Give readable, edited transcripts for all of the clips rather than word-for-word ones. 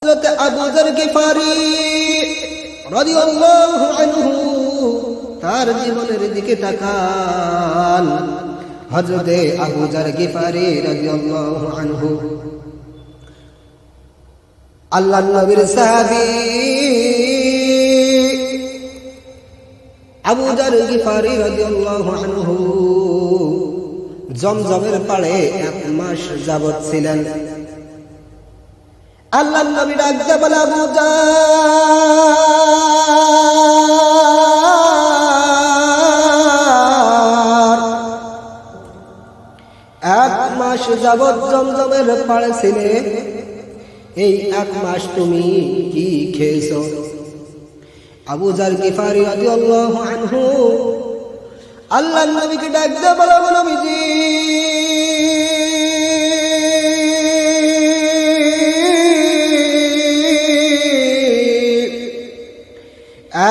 হযরত আবু যর গিফারি রাদিয়াল্লাহু আনহু তার জীবনের দিকে তাকান। হযরত আবু যর গিফারি রাদিয়াল্লাহু আনহু আল্লাহর নবীর সাহাবী। আবু যর গিফারি রাদিয়াল্লাহু আনহু জমজমের পাড়ে 1 মাস যাবত ছিলেন। আল্লাহর নবী ডাক দিয়ে বলে, আবু যর 1 মাস যাবত জমজমের পাড়ে ছিলে, এই 1 মাস তুমি কি খেয়েছো? আবু যর গিফারি রাদিয়াল্লাহু আনহু আল্লাহর নবীকে ডাক দিয়ে বলে, নবীজি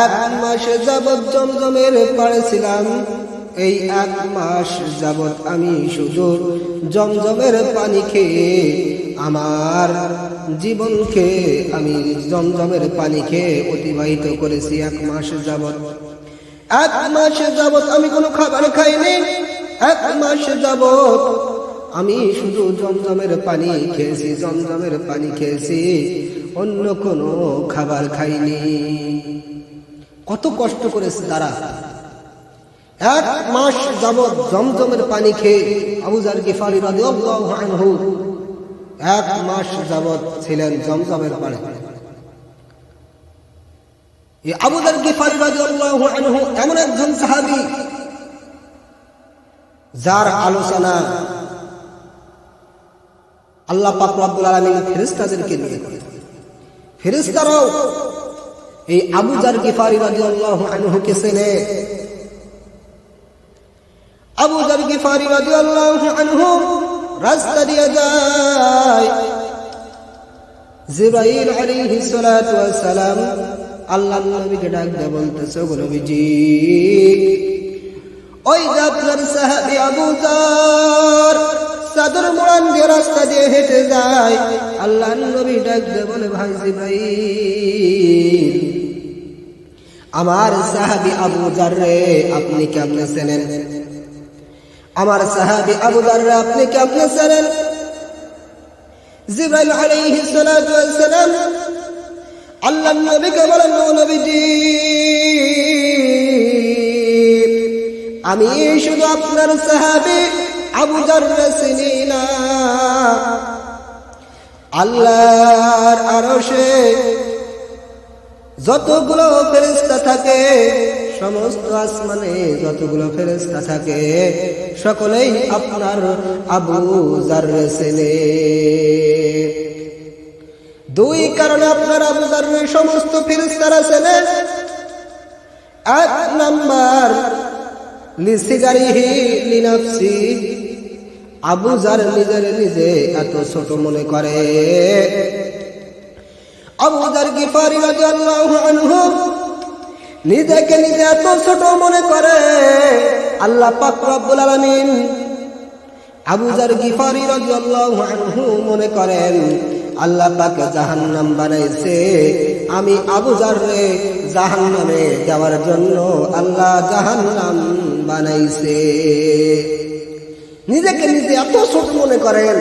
এক মাস যাবত জমজমের পাড়ে ছিলাম, এই 1 মাস যাবত আমি শুধু জমজমের পানি খেয়ে আমার জীবনকে আমি জমজমের পানি খেয়ে অতিবাহিত করেছি। 1 মাস যাবত 1 মাস যাবত আমি কোনো খাবার খাইনি। 1 মাস যাবত আমি শুধু জমজমের পানি খেয়েছি, জমজমের পানি খেয়েছি, অন্য কোনো খাবার খাইনি। কত কষ্ট করেছে তারা। 1 মাস যাবত জমজমের পানি খেয়ে আবু যর গিফারি রাদিয়াল্লাহু আনহু 1 মাস যাবত ছিলেন জমজমের পাড়ে। এই আবু যর গিফারি রাদিয়াল্লাহু আনহু এমন একজন সাহাবী যার আলোচনা আল্লাহ পাক রব্বুল আলামিন ফেরেশতাদেরকে নিয়ে করেন। ফেরেশতারাও এই আবু যর গিফারি রাদিয়াল্লাহু আনহুকে চেনে। আবু যর গিফারি রাদিয়াল্লাহু আনহু রাস্তা দিয়ে যায়, জিবরাইল আলাইহিস সালাতু ওয়াস সালাম আল্লাহর নবীকে ডাক দিয়ে বলতেছে, গো নবীজি, ওই যে আপনার সাহাবী আবু যর চাদর মোড়ান দিয়ে রাস্তা দিয়ে হেঁটে যায়। আল্লাহর নবী ডাক দিয়ে বলে, ভাই জিবরাইল, আমার সাহাবী আবু যর রে আপনি কেমনে চেনেন? আমার সাহাবী আবু যর রে আপনি কেমনে চেনেন? জিবরাইল আলাইহিস সালাতু ওয়াস সালাম আল্লাহর নবীকে বলেন, ও নবীজি, আমি শুধু আপনার সাহাবী আবু যর রে চিনি না, আল্লাহর আরশে যতগুলো ফেরেশতা থাকে, সমস্ত আসমানে যতগুলো ফেরেশতা থাকে, সকলেই আপনার আবু যর রে চেনে। 2 কারণে আপনার আবু যর রে সমস্ত ফেরেশতারা চেনে। 1 নাম্বার, লিসিগারিহি লিনাফসি, আবু যর নিজের নিজে এত ছোট মনে করে। আবু যর গিফারি রাদিয়াল্লাহু আনহু নিজেকে নিজে এত ছোট মনে করে, আল্লাহ পাক রব্বুল আলামিন আবু যর গিফারি রাদিয়াল্লাহু আনহু মনে করেন আল্লাহ পাক জাহান্নাম বানাইছে, আমি আবু যর রে জাহান্নামে যাওয়ার জন্য আল্লাহ জাহান্নাম বানাইছে। নিজেকে নিজে এত ছোট মনে করেন,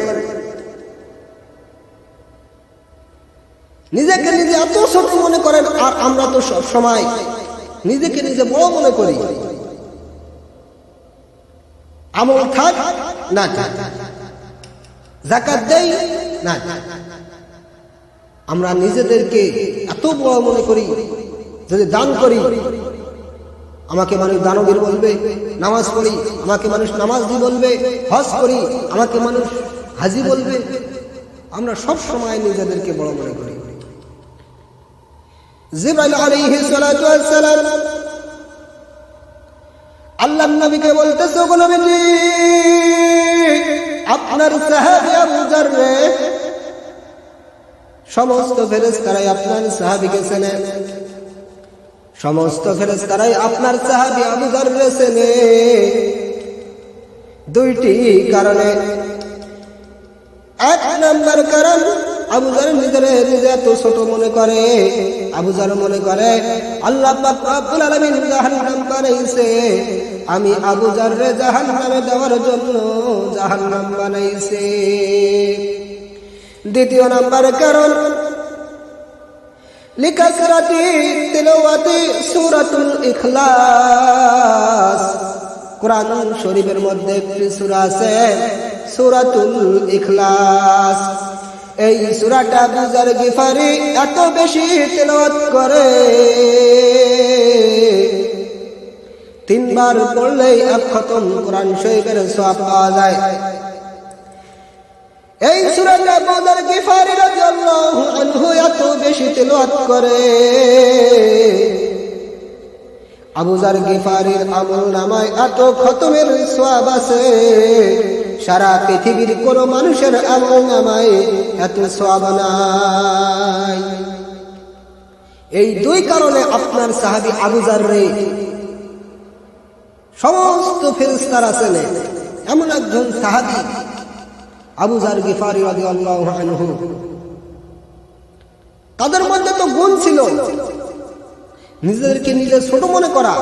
নিজেকে নিজে এত ছোট মনে করেন। আর আমরা তো সব সময় নিজেকে নিজে বড় মনে করি। আমল থাক না থাক, যাকাত দেই না, আমরা নিজেদেরকে এত বড় মনে করি। যদি দান করি আমাকে মানুষ দানবীর বলবে, নামাজ পড়ি আমাকে মানুষ নামাজি বলবে, হজ করি আমাকে মানুষ হাজি বলবে। আমরা সব সময় নিজেদেরকে বড় মনে করি। জিবরাইল আলাইহিস সালাতু ওয়াস সালাম আল্লাহর নবীকে বলতেছে, গো নবীজি, আপনার সাহাবী আবু যর রে সমস্ত ফেরেশতারাই আপনার সাহাবীকে চেনে, সমস্ত ফেরেশতারাই আপনার সাহাবী আবু যর রে চেনে। 2টি কারণে। 1 নাম্বার কারণ, আবু জার নিজে এত ছোট মনে করে। আবু জার মনে করে আল্লাহ পাক রব্বুল আলামিন জাহান্নাম বানাইছে, আমি আবু জাররে জাহান্নামে দেওয়ার জন্য জাহান্নাম বানাইছে। দ্বিতীয় নাম্বার কারণ লিকাসরাতি তিলাওয়াতি সূরাতুল ইখলাস। কোরআন শরীফের মধ্যে একটি সূরা আছে সূরাতুল ইখলাস। এই সূরাটা আবু যার গিফারি এত বেশি তেলাওয়াত করে, 3 বার পড়লেই এক খতম কোরআন শরীফের সওয়াব পাওয়া যায়। এই সূরাটা আবু যার গিফারি রাদিয়াল্লাহু আনহু এত বেশি তেলাওয়াত করে, আবু যার গিফারির আমল নামায় এত খতমের সওয়াব আছে, সারা পৃথিবীর কোন মানুষের আমল নামায় এত সওয়াব নাই। এই 2 কারণে আপনার সাহাবী আবু যার রে সমস্ত ফেরেশতারা চেনে, এমন একজন সাহাবী আবু যার গিফারি রাদিয়াল্লাহু আনহু। তাদের মধ্যে তো গুণ ছিল নিজেদেরকে নিজে ছোট মনে করা,